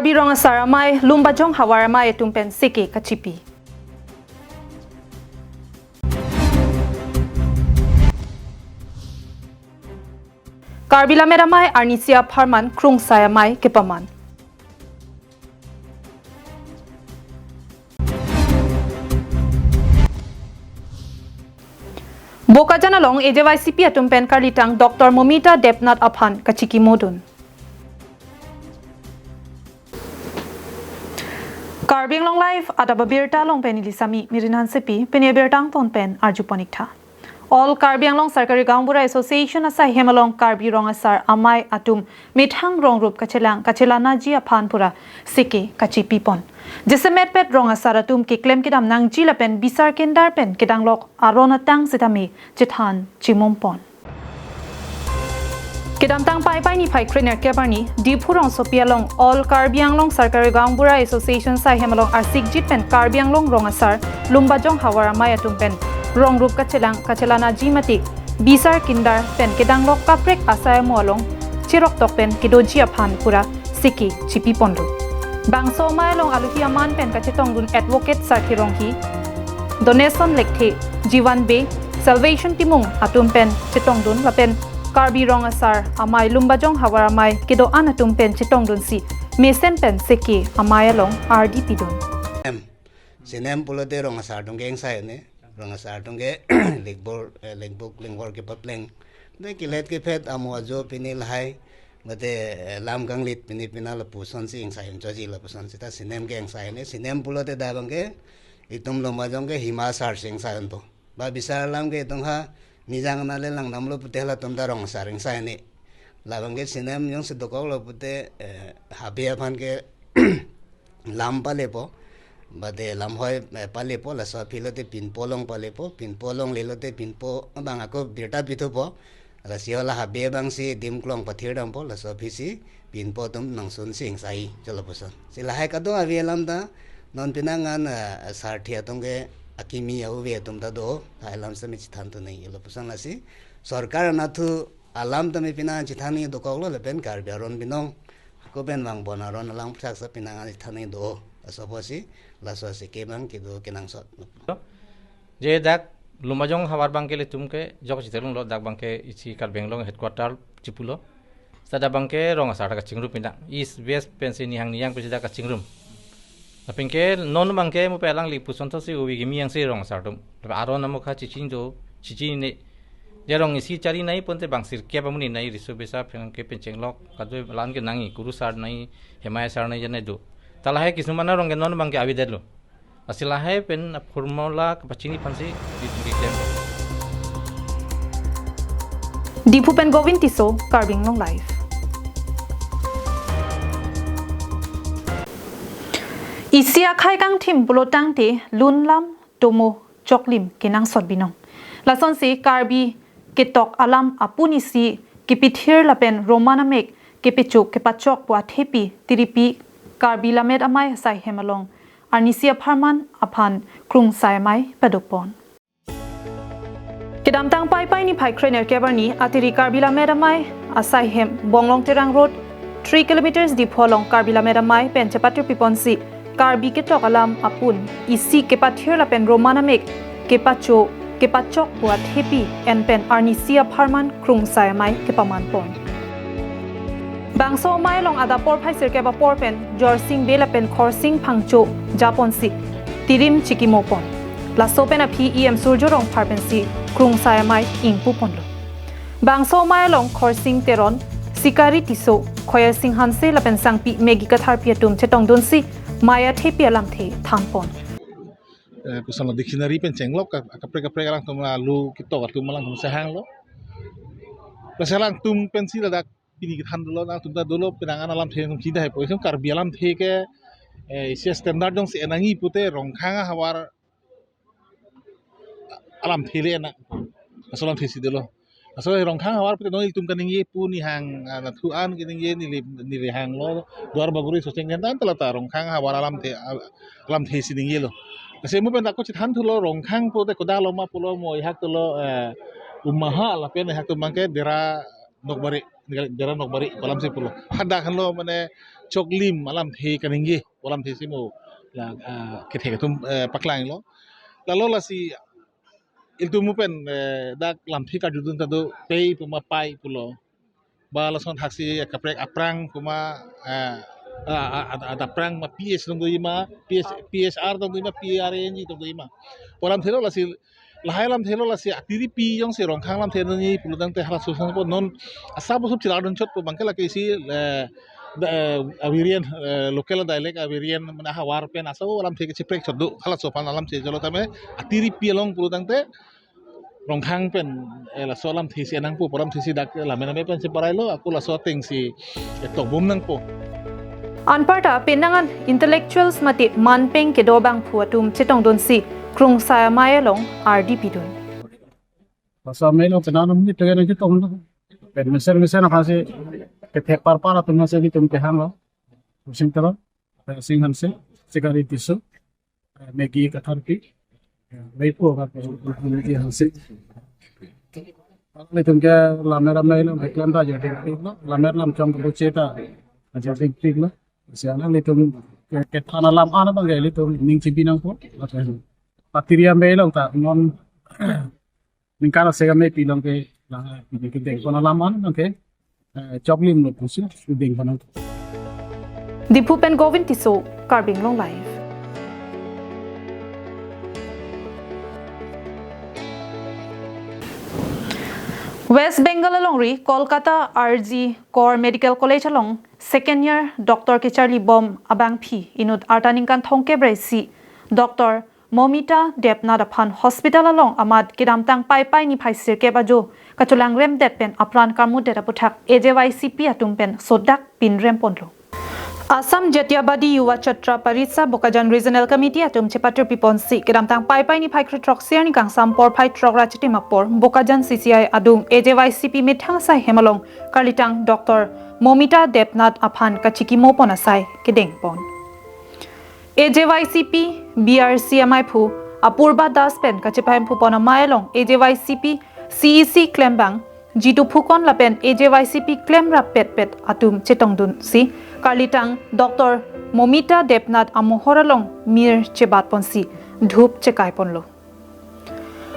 Karbi ronga saramai lumbajong hawaramai tumpen seke kachipi. Karbi lameramai arnisia pharman krung sayamai kepaman. Boka janalong AJYCP atumpen karlitang Dr. Momita Debnat Aphan kachiki modun. Karbing long life Adap Abirta long pen ilisami mirinan sepi penebirtang ton pen arjuponikta. All Karbing long Sarkari Gambura Association asai hemalong Karbi rong asar amai atum mithang rong rup kachelana ji aphan pura seke kachipi pon. Jesemet pet rong asar atum ke klem kidam nang jila pen bisar kendar pen kidang lok arona tang sitami jithan chimom pon. Kidam tang pai pai ni pai krener kebarni dipurong sopialong all Karbiang long Sarkari Gambura Association sai hemalong arsik jit pen Karbiang long rong asar lumbajong hawaramai atum pen rong rup kachelana jimatik bisar kindar pen kedang lok kaprek asay molong chirok tok pen kidoji aphan pura siki chipi pondu bangso mailong aluhi aman pen kachetong dun advocate sarkirong hi donation lekthe jiwan be salvation timung atum pen chitong dun lapen Karbi rong asar amai lumbajong hawaramai kido an atum pen chitong dun si mesen pen siki amai long RDP dun sinem pulote rong asar dong geng sai ne rong asar tungge legbor ke papleng de kilet ke phet amojo pinil hai mate lam ganglit pinal puson sing sai joji la puson sita sinem geng sai ne sinem pulote da bangke itum loma jongke himasar sing sai to ba bisar lam ke tongha nijang na le lang namlo putela tumda rong asar ing sai ne la bangke sinem yong se dokok lo pute habia phan ke lam palepo bade lamhoi palepo la so philote pinpolong palepo pinpolong lelote pinpo bang ako birta pithopo la siola habe bang si dimklong pathirdam po la so phisi pinpo tum nangsun sing sai joloposa sila hai kado avelam da non pinangan sarthia tongge akimi au ve tum da do thailam sami chithan tu nei joloposa la si sarkar na thu alam tami pinan chithani do koglo le pen kar biaron binong ko ben bang bonaron lang phak sa pinangan chithani do asoposi laso se kebang kido kenang sot je dak lumajong hawar bangke le tumke jok chitelung lo dak bangke ichi kar benglong headquarter chipulo sada bangke rong asar ka chingru pinda east west pensi ni hang niang pesida ka chingrum apinke non bangke mu pelang li puson to si uwi gimi yang si rong asar tum aron namu kha chichin jo chichi ne jarong isi cari nai ponte bangsir ke pamuni nai riso besa ke penceng lok kadwe lan ke nangi kuru sar nai hemaya sar nai jane do talahe kisumana rong non bangke abidet lo asilahe pen formula kapacini pansi di klem Dipupen Govin Tiso Karbing long life Isia khai kang thim bulotang te lunlam tomo choklim kinang sot binong lason si Karbi ketok alam apunisi kipithir lapen romanamek kepichuk kepachok bua thepi tiripi Karbi lamet amai sai hemalong arnisia pharman aphan krung sayamai padokpon kedam tang pai pai ni phai krener kebarni atiri Karbi lamet amai asai hem bonglong terang road 3 kilometers di pholong Karbi lamet amai penchapatru piponsi Karbi ketok alam apun isi kepathir lapen romanamek kepacho kepachok bua thepi enpen arnisia pharman krung sayamai kepaman pon Bangso mailong adapor phaisir ke bapor pen jorsing bela pen khorsing phangcho japon si tirim chikimopon la sopen a pem surjorong pharpensi krung sayamai ingpu ponlo Bangso mailong khorsing teron sikari tiso khoya sing hanse la pen sangpi megi kathar piatum chetong donsi maya thepi alam the thanpon kusana dictionary pen cenglok kapre lang tum lu kitok tum lang tum sahang lo pasalang tum pensi ladak ini kita dulu na tunda dulu penangan alam the tum cida hai poisum Karbi alam the ke isi standard dong si enangi pute rongkhanga hawar alam the le enak asalam the si dulu asal rongkhanga hawar pute dong tum kaningi puni hang natuan kiningi nili hang lo duar baguri soseng dan telata rongkhanga hawar alam the si ningi lo kasi mo pen ako chithan thulo rongkhang pute kodalo ma pulo mo ihak tulo umaha la pen ihak tu mangke dera nokbari kolam si pulo handa kan lo mane chok lim alam the kaningye alam the simo la ke the tum paklang lo la lo la si il tu mupen dak lam thi ka judun ta do pay puma pai pulo ba la son haksi kaprek aprang puma ada prang ma PS tong ima PSR tong ima PRNG tong ima polam thelo la si lahai lam thelo la si atiri pi jong se rong khang lam thelo ni puludang te hala susan po non asa bo sub chilar don chot po bangkala ke si Abirian local dialect Abirian mana hawar pen asa lam theke chiprek chot do hala sopan alam che jolo tame atiri pi long puludang te rong khang pen la solam thisi anang po poram thisi dak la mena me pen se parai lo aku la so teng si tok bum nang po Anparta penangan intellectuals mati manpeng ke dobang phuatum chetong don si krung saya maya long RDP dun Pasal melo penanam ni tegak nanti tong lo. Pen meser apa sih ketek par atau masih di tum kehang lo. Musim terang, sing hanse, sekali tisu, megi katarpi, meipu apa megi hanse. Kalau tum ke lamer lo, beklan dah jadi lo, lamer lam cong berceta, jadi pig lo. Siapa ni tum ke tanah lam ana banggai li tum ning cibinang po. Bacteria melo tak non Ningkara sega me pilong ke ke deng kono laman ke choklim no pusu deng kono Dipupen Govin Tiso Karbing Long Live West Bengal alongri Kolkata RG Core Medical College along second year Dr. Charlie Bom abang phi inut artaningkan thongke braisi Dr. Momita Depna Dapan Hospital along Amad Kidamtang Pai ni Paisir Kebajo Kachulang Rem Det Pen Apran Karmu Deraputak AJYCP Atum Pen Sodak Pin Rem Ponlo Assam Jatyabadi Yuwa Chatra Paritsa Bokajan Regional Committee Atum Chepatru Piponsi Kidamtang Pai ni Paikri Troxier ni Kang Sampor Pai Trok Rachiti Mapor Bokajan CCI Adung AJYCP Mithang Sai Hemalong Karlitang Dr. Momita Depnat Apan Kachiki Mo Ponasai Kedeng Pon AJYCP BRCMI Phu Apurba Das Pen Kachipayam Pupona Mailong AJYCP CEC Klembang Jitu Phukon Lapen AJYCP Klemra Pet Atum Chetongdun Si Karlitang Dr. Momita Depnat Amohoralong Mir Chebat Ponsi Dhup Chekai Ponlo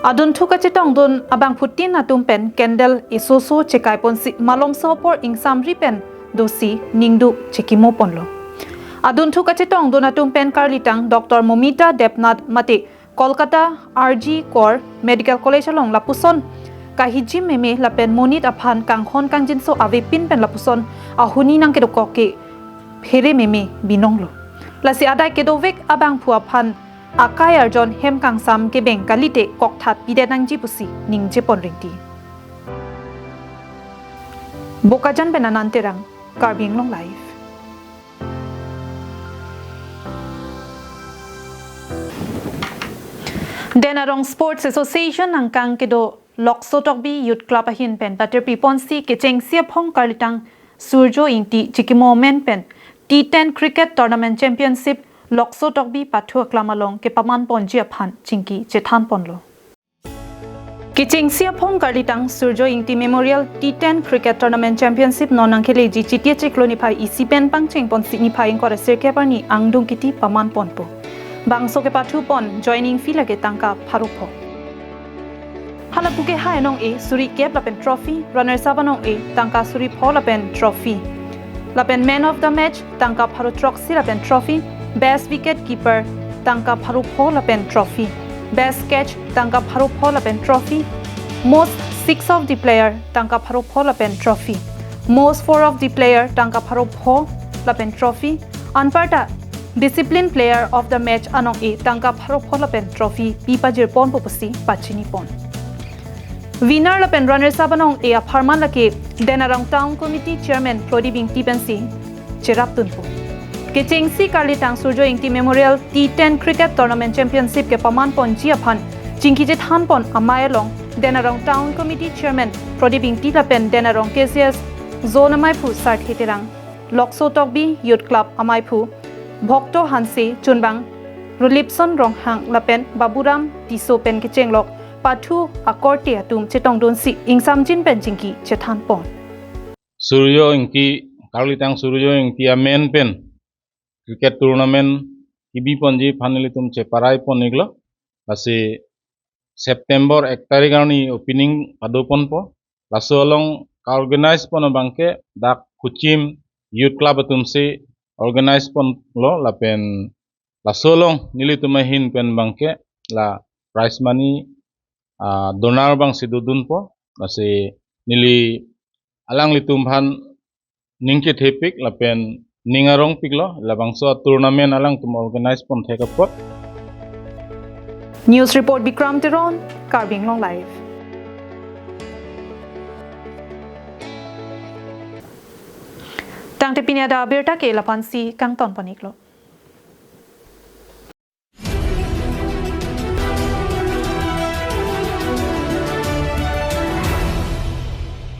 Adun Thuka Chetongdun Abang Putin Atum Pen Kendall Isoso Chekai Ponsi Malom Sopor Ing Samri Pen Dosi Ningdu Chekimo Ponlo Adun Thuka Chetong Donatum Pen Karlitang Dr. Momita Depnat Mati Kolkata RG Core Medical College along Lapuson Kahijim Meme Lapen Monit Apan Kanghon Kangjinso Ave Pin Pen Lapuson Ahuni Nang Kedokoke Phere Meme Binonglo Lasi Adai Kedovek Abang Puapan Akai Arjon Hem Kang Sam Kebeng Kalite Kokthat Pidenang Jipusi Ning Jepon Ringti Bokajan Benananterang Karbing Long Live Denarong Sports Association ang kang kedo Loksotokbi Youth Club ahin pen Pater Piponsi Kecheng Siapong Karlitang Surjo Ingti Chikimo Men pen T10 Cricket Tournament Championship Loksotokbi Patu Klamalong ke Paman Ponji Aphan Chingki Chethan Ponlo Kecheng Siapong Karlitang Surjo Ingti Memorial T10 Cricket Tournament Championship nonang keleji chitia chikloni pai isi pen pangcheng ponsi ni pai kore sirkeparni angdung kiti Paman Ponpo Bangso ke patu pon joining fee lage tangka parupo. Halapuke hai nong e suri kep lapen trophy runner sabanong e tangka suri po lapen trophy. Lapen man of the match tangka paru troxi lapen trophy. Best wicket keeper tangka paru po lapen trophy. Best catch tangka paru po lapen trophy. Most 6 of the player tangka paru po lapen trophy. Most 4 of the player tangka paru po lapen trophy. Anparta Discipline Player of the Match anong e tangka pharo lapen trophy pipajir pon popusi pachini pon. Winner lapen runner sabanong e apharman lake Denarong Town Committee Chairman Prodi Bing Tipensi cherap tunpo. Kechengsi Karlitang Surjo Ingti Memorial T10 Cricket Tournament Championship ke paman pon jiaphan Jingkijit Han pon amayalong Denarong Town Committee Chairman Prodi Bing Tilapen Denarong KCS Zone Amaipu Sart Heterang Loksotokbi Youth Club Amaipu Bhokto Hanse Chunbang Rulipson Ronghang Lapen Baburam Tiso Pen Kechenglok Patu Akorte Atum Chetong Donsi Ingsam Jin Pen Jingki Chethan Pon Suryo Ingti karli tang surujo yang tia main pen cricket tournament ibi ponji paneli tum ceparai pon iglo lasi September 1 tarik ni opening padopon po laso along organize pon bangke dak kuchim youth club tum se organize pon lo lapen laso long nili tumahin pen bangke la prize money donar bang sidudun po lasi nili alang litumhan ningke tepik lapen ningarong piklo labang so tournament alang tum organize pon thekapot. News report Bikram Tiron, Karbi Anglong Live. Tang te pinya da Abirta KAL Adap Abirta kang ton paniklo.